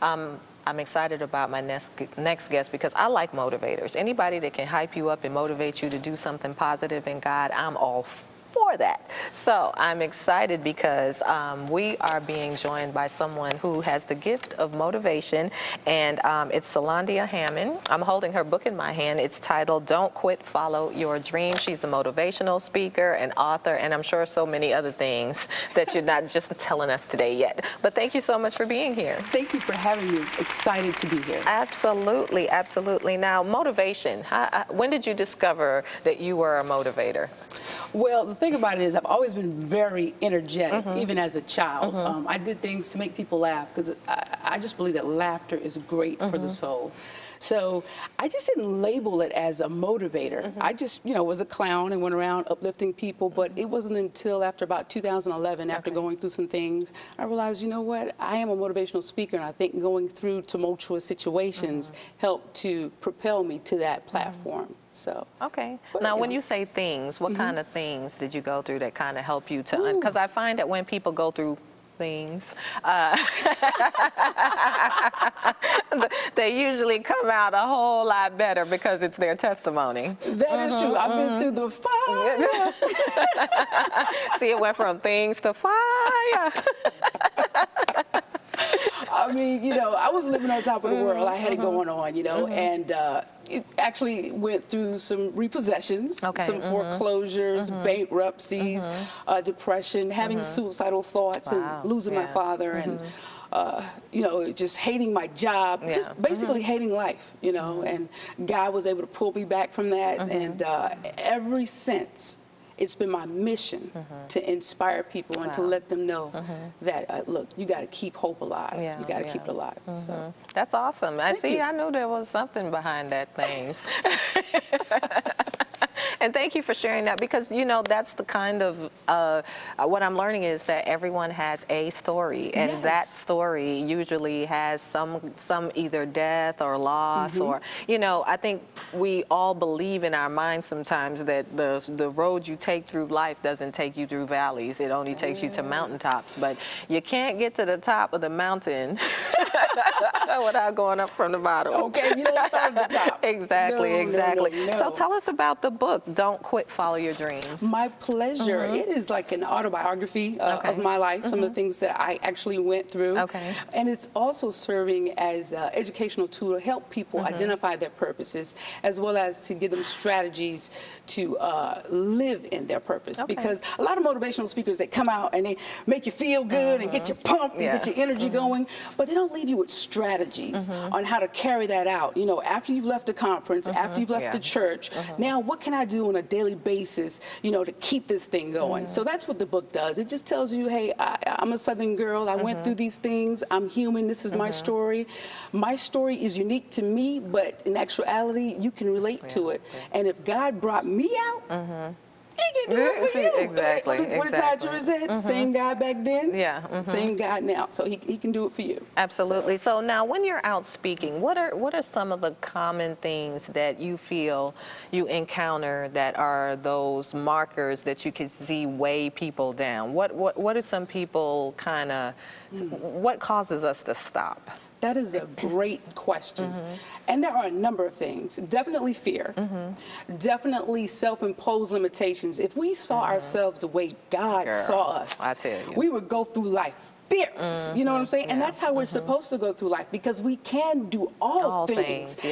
I'm excited about my next guest because I like motivators. Anybody that can hype you up and motivate you to do something positive in God, I'm all for that. So I'm excited because we are being joined by someone who has the gift of motivation, and it's Solandia Hammond. I'm holding her book in my hand. It's titled Don't Quit, Follow Your Dream. She's a motivational speaker, an author, and I'm sure so many other things that you're not just telling us today yet. But thank you so much for being here. Thank you for having me. Excited to be here. Absolutely, absolutely. Now, motivation. When did you discover that you were a motivator? Well, the thing about it is I've always been very energetic, even as a child. I did things to make people laugh because I just believe that laughter is great for the soul. So I just didn't label it as a motivator. I just, was a clown and went around uplifting people, but it wasn't until after about 2011, after going through some things, I realized, you know what, I am a motivational speaker, and I think going through tumultuous situations helped to propel me to that platform. So okay. Now, when you say things, what kind of things did you go through that kind of help you to? Because I find that when people go through things, they usually come out a whole lot better because it's their testimony. That is true. I've been through the fire. See, it went from things to fire. I mean, I was living on top of the world. I had it going on, and it actually went through some repossessions, some foreclosures, bankruptcies, depression, having suicidal thoughts, and losing my father, and just hating my job, just basically hating life, and God was able to pull me back from that, and ever since, it's been my mission to inspire people and to let them know that, look, you got to keep hope alive. You got to keep it alive. So. That's awesome. I knew there was something behind that things. And thank you for sharing that, because, that's the kind of, what I'm learning is that everyone has a story, and that story usually has some either death or loss or, I think we all believe in our minds sometimes that the road you take through life doesn't take you through valleys. It only takes you to mountaintops, but you can't get to the top of the mountain without going up from the bottom. Okay, you don't start at the top. Exactly, exactly. No. So tell us about the book, Don't Quit, Follow Your Dreams. My pleasure. It is like an autobiography of my life, some of the things that I actually went through. And it's also serving as an educational tool to help people identify their purposes, as well as to give them strategies to live in their purpose. Because a lot of motivational speakers, they come out and they make you feel good and get you pumped and get your energy going, but they don't leave you with strategies on how to carry that out. After you've left the conference, after you've left the church, now what can I do on a daily basis, to keep this thing going? So that's what the book does. It just tells you, hey, I'm a Southern girl. I went through these things. I'm human. This is my story. My story is unique to me, but in actuality, you can relate to it. And if God brought me out, He can do it for you. Exactly. What did Tyler said? Same guy back then, same guy now. So he can do it for you. Absolutely. So now, when you're out speaking, what are some of the common things that you feel you encounter that are those markers that you can see weigh people down? What are some people kind of? What causes us to stop? That is a great question. And there are a number of things. Definitely fear. Definitely self-imposed limitations. If we saw ourselves the way God saw us, I tell you, we would go through life fearless. You know what I'm saying? And that's how we're supposed to go through life, because we can do all things.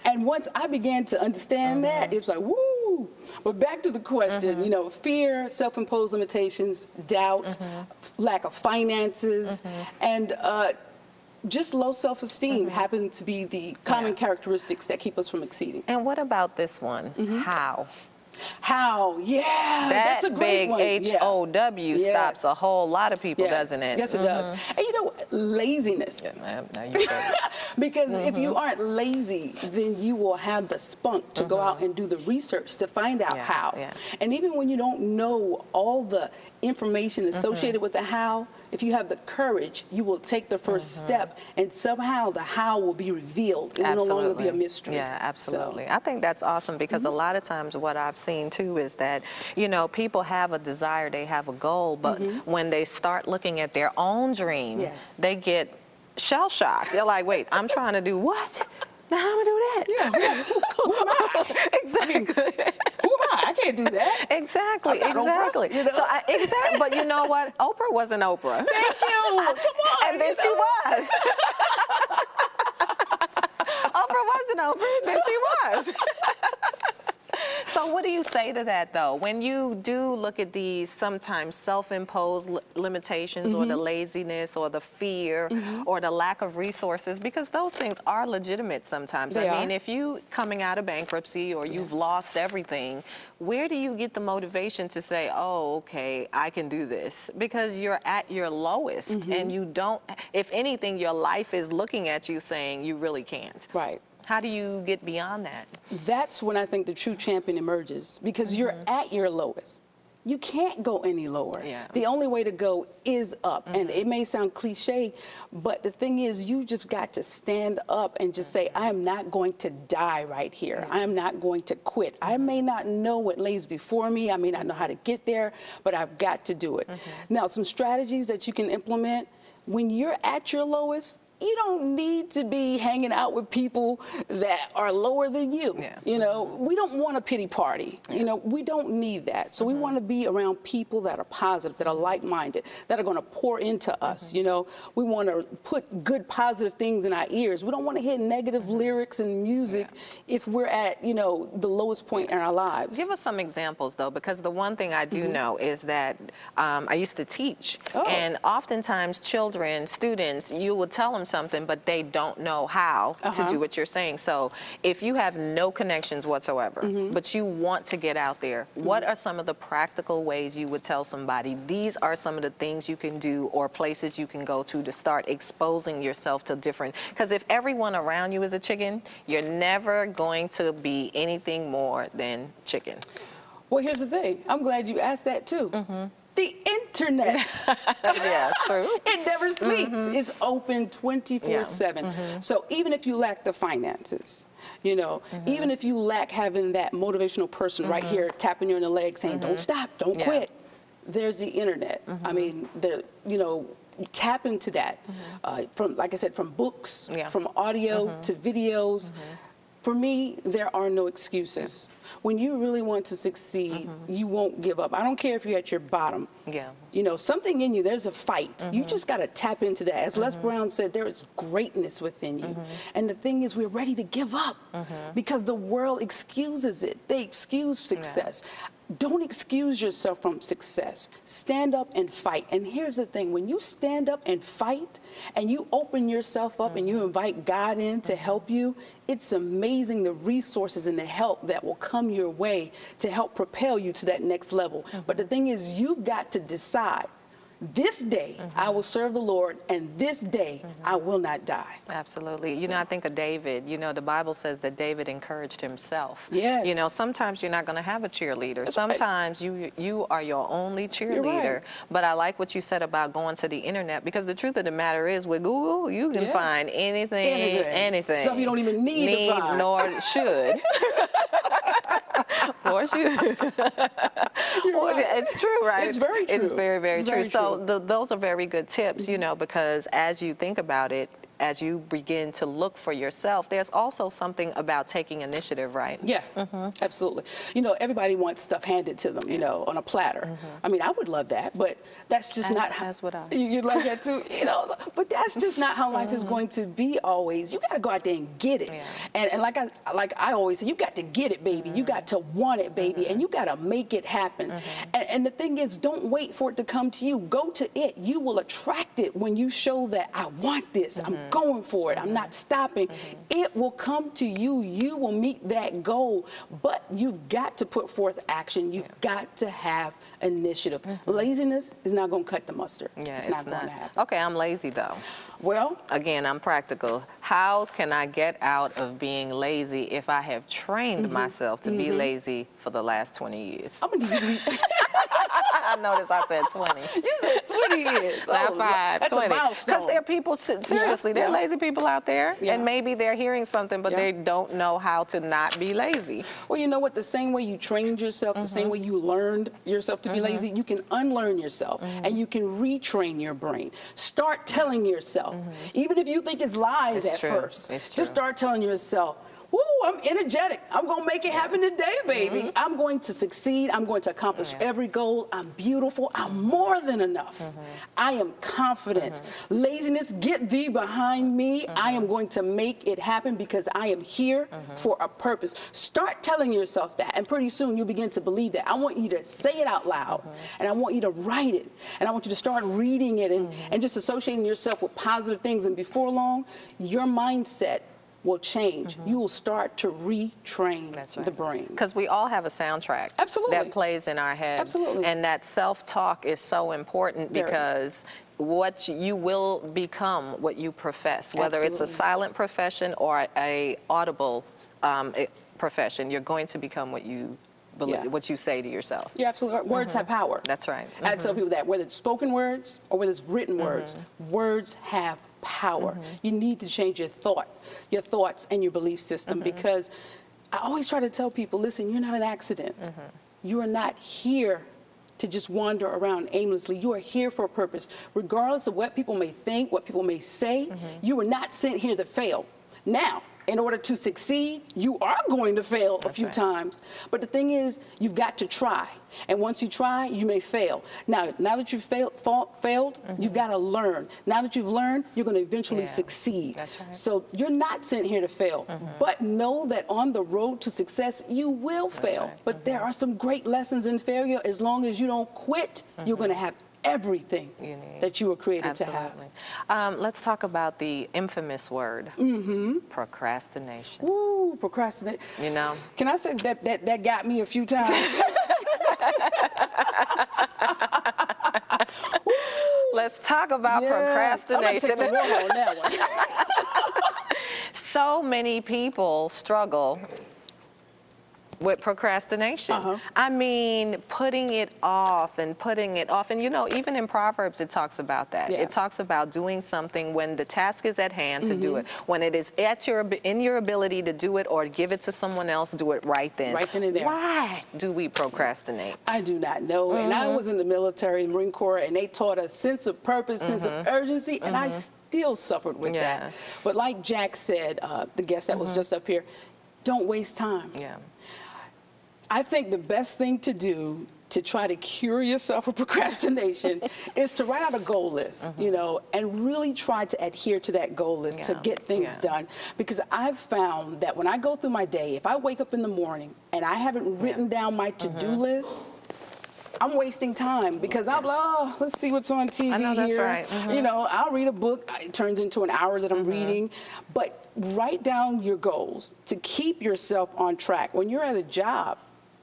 And once I began to understand that, it's like, woo. But back to the question, fear, self-imposed limitations, doubt, lack of finances, and just low self-esteem happen to be the common characteristics that keep us from exceeding. And what about this one? How? How? Yeah, that's a great one. Big H-O-W stops a whole lot of people, doesn't it? Yes, it does. And laziness. Because if you aren't lazy, then you will have the spunk to go out and do the research to find out how. And even when you don't know all the information associated with the how, if you have the courage, you will take the first step, and somehow the how will be revealed. It will no longer be a mystery. Yeah, absolutely. So. I think that's awesome, because a lot of times what I've seen too is that, people have a desire, they have a goal, but when they start looking at their own dream, they get shell-shocked. They're like, wait, I'm trying to do what? Now how am I do that? Yeah, who am I? Exactly. I mean, who am I? I can't do that. Exactly, I'm not exactly. Oprah, you know? So exactly, but you know what? Oprah wasn't Oprah. Thank you. Come on. And then she was. Oprah wasn't Oprah, then she was. So what do you say to that, though? When you do look at these sometimes self-imposed limitations or the laziness or the fear or the lack of resources, because those things are legitimate sometimes. They I mean, are. if you coming out of bankruptcy or you've lost everything, where do you get the motivation to say, oh, okay, I can do this? Because you're at your lowest and you don't, if anything, your life is looking at you saying you really can't. Right. How do you get beyond that? That's when I think the true champion emerges, because you're at your lowest. You can't go any lower. Yeah. The only way to go is up. And it may sound cliche, but the thing is, you just got to stand up and just say, I am not going to die right here. I am not going to quit. I may not know what lays before me. I may not know how to get there, but I've got to do it. Now, some strategies that you can implement when you're at your lowest. You don't need to be hanging out with people that are lower than you. Yeah. You know, we don't want a pity party. You know, we don't need that. So we want to be around people that are positive, that are like-minded, that are going to pour into us. You know, we want to put good, positive things in our ears. We don't want to hear negative lyrics and music if we're at, you know, the lowest point in our lives. Give us some examples, though, because the one thing I do know is that I used to teach, and oftentimes children, students, you will tell them something, but they don't know how to do what you're saying. So if you have no connections whatsoever, but you want to get out there, what are some of the practical ways you would tell somebody, these are some of the things you can do or places you can go to start exposing yourself to different, because if everyone around you is a chicken, you're never going to be anything more than chicken. Well, here's the thing. I'm glad you asked that, too. The internet. Yeah, true. It never sleeps. It's open 24/7. So even if you lack the finances, you know, even if you lack having that motivational person right here tapping you on the leg saying, don't stop, don't quit, there's the internet. I mean, you know, tap into that. From, like I said, from books, from audio to videos. For me, there are no excuses. When you really want to succeed, you won't give up. I don't care if you're at your bottom. Yeah. You know, something in you, there's a fight. You just got to tap into that. As Les Brown said, there is greatness within you. And the thing is, we're ready to give up because the world excuses it. They excuse success. Don't excuse yourself from success. Stand up and fight. And here's the thing. When you stand up and fight and you open yourself up and you invite God in to help you, it's amazing the resources and the help that will come your way to help propel you to that next level. But the thing is, you've got to decide, this day I will serve the Lord, and this day I will not die. Absolutely. You know, I think of David. You know, the Bible says that David encouraged himself. Yes. You know, sometimes you're not going to have a cheerleader. That's sometimes you are your only cheerleader. Right. But I like what you said about going to the internet, because the truth of the matter is, with Google, you can find anything. Stuff you don't even need to find. Nor should. Or should. Well, it's true, right? It's very true. It's very, very true. So true. those are very good tips, you know, because as you think about it, as you begin to look for yourself, there's also something about taking initiative, right? Yeah, absolutely. You know, everybody wants stuff handed to them, you know, on a platter. I mean, I would love that, but that's just not how. That's what I. You'd like that too, you know. But that's just not how life is going to be always. You got to go out there and get it. And like I always say, you got to get it, baby. You got to want it, baby, and you got to make it happen. And the thing is, don't wait for it to come to you. Go to it. You will attract it when you show that I want this. I'm going for it. I'm not stopping. It will come to you. You will meet that goal. But you've got to put forth action. You've got to have initiative. Laziness is not going to cut the mustard. Yeah, it's not going to happen. Okay, I'm lazy though. Well, again, I'm practical. How can I get out of being lazy if I have trained myself to be lazy for the last 20 years? I'm going to I noticed I said 20. You said 20 years. Not 5, that's 20. a milestone. Because there are people, seriously, there are lazy people out there, and maybe they're hearing something, but they don't know how to not be lazy. Well, you know what? The same way you trained yourself, the same way you learned yourself to be lazy, you can unlearn yourself, and you can retrain your brain. Start telling yourself, even if you think it's lies at first, just start telling yourself, woo, I'm energetic. I'm going to make it happen today, baby. I'm going to succeed. I'm going to accomplish every goal. I'm beautiful. I'm more than enough. I am confident. Laziness, get thee behind me. I am going to make it happen because I am here for a purpose. Start telling yourself that, and pretty soon you'll begin to believe that. I want you to say it out loud, and I want you to write it, and I want you to start reading it and just associating yourself with positive things. And before long, your mindset will change. You will start to retrain the brain. Because we all have a soundtrack that plays in our head. Absolutely. And that self-talk is so important because what you will become what you profess, whether it's a silent profession or a audible profession, you're going to become what you believe, what you say to yourself. Yeah, absolutely. Words have power. That's right. I tell people that, whether it's spoken words or whether it's written words, words have power. You need to change your thoughts and your belief system, because I always try to tell people, listen, you're not an accident. You are not here to just wander around aimlessly. You are here for a purpose. Regardless of what people may think, what people may say, you were not sent here to fail. Now, in order to succeed, you are going to fail a few times. But the thing is, you've got to try. And once you try, you may fail. Now that you've failed, you've got to learn. Now that you've learned, you're going to eventually succeed. That's right. So you're not sent here to fail. But know that on the road to success, you will fail. But there are some great lessons in failure. As long as you don't quit, you're going to have everything that you were created to have. Let's talk about the infamous word, procrastination. Ooh, procrastinate. You know? Can I say that got me a few times? Let's talk about procrastination. I'm gonna take some water on that one. So many people struggle with procrastination. I mean, putting it off and putting it off. And you know, even in Proverbs, it talks about that. It talks about doing something when the task is at hand to do it. When it is in your ability to do it or give it to someone else, do it right then. Right then and there. Why do we procrastinate? I do not know. And I was in the military, Marine Corps, and they taught us sense of purpose, sense of urgency, and I still suffered with that. But like Jack said, the guest that was just up here, don't waste time. I think the best thing to do to try to cure yourself of procrastination is to write out a goal list, you know, and really try to adhere to that goal list to get things done. Because I've found that when I go through my day, if I wake up in the morning and I haven't written down my to-do list, I'm wasting time because I'm like, oh, let's see what's on TV here. You know, I'll read a book. It turns into an hour that I'm reading. But write down your goals to keep yourself on track. When you're at a job,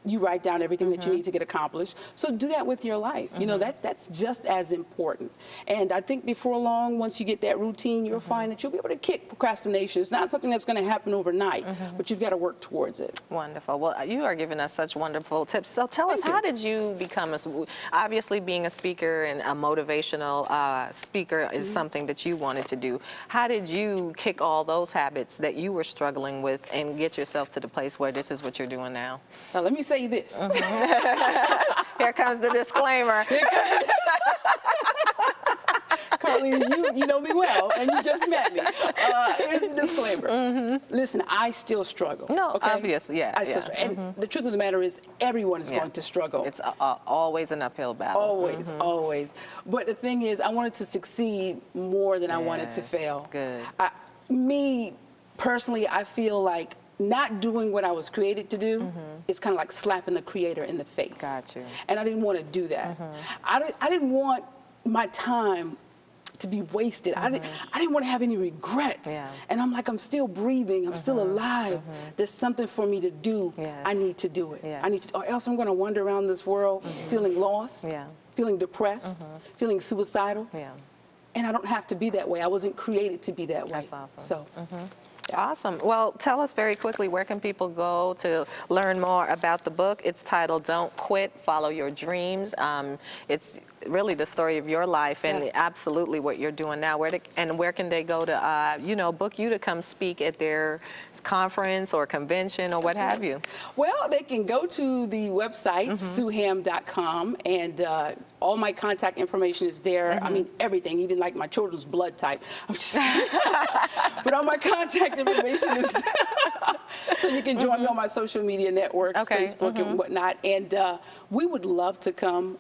you write down everything that you need to get accomplished. So do that with your life. You know, that's just as important. And I think before long, once you get that routine, you'll find that you'll be able to kick procrastination. It's not something that's going to happen overnight, but you've got to work towards it. Wonderful. Well, you are giving us such wonderful tips. So tell us, how did you become obviously being a speaker and a motivational speaker is something that you wanted to do. How did you kick all those habits that you were struggling with and get yourself to the place where this is what you're doing now? Now, let me say this. Here comes the disclaimer. Carlene, you know me well, and you just met me. Here's the disclaimer. Listen, I still struggle. No, obviously, I still struggle. And the truth of the matter is, everyone is going to struggle. It's always an uphill battle. Always, always. But the thing is, I wanted to succeed more than I wanted to fail. Good. Me, personally, I feel like not doing what I was created to do is kind of like slapping the creator in the face. Got you. And I didn't want to do that. I didn't want my time to be wasted. I didn't want to have any regrets. And I'm like, I'm still breathing. I'm still alive. There's something for me to do. I need to do it. I need to, or else I'm going to wander around this world feeling lost, feeling depressed, feeling suicidal. And I don't have to be that way. I wasn't created to be that way. That's awesome. So. Awesome. Well, tell us very quickly, where can people go to learn more about the book? It's titled Don't Quit, Follow Your Dreams. It's really the story of your life and absolutely what you're doing now. Where can they go to, book you to come speak at their conference or convention or what have you? Well, they can go to the website, SueHams.com, and all my contact information is there. I mean, everything, even like my children's blood type. I'm just but all my contact information is there. So you can join me on my social media networks, Facebook and whatnot. And we would love to come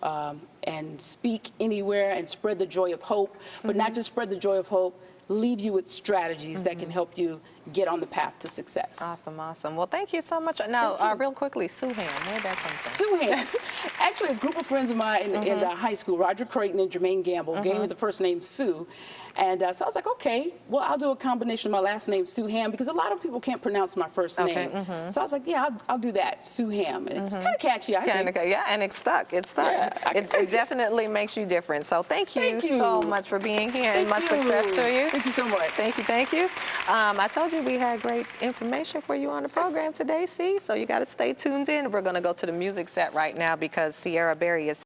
and speak anywhere and spread the joy of hope, but not just spread the joy of hope, leave you with strategies that can help you get on the path to success. Awesome, awesome. Well, thank you so much. Now, real quickly, SueHams, where did that come from? SueHams. Actually, a group of friends of mine in high school, Roger Creighton and Jermaine Gamble, gave me the first name Sue. And so I was like, okay, well, I'll do a combination of my last name, SueHams, because a lot of people can't pronounce my first name. So I was like, yeah, I'll do that, SueHams. And it's kind of catchy, I think. Yeah, and it's stuck. It's stuck. Yeah, it definitely makes you different. So thank you so much for being here, and much success to you. Thank you so much. Thank you, thank you. I told you we had great information for you on the program today, see? So you got to stay tuned in. We're going to go to the music set right now because Sierra Berry is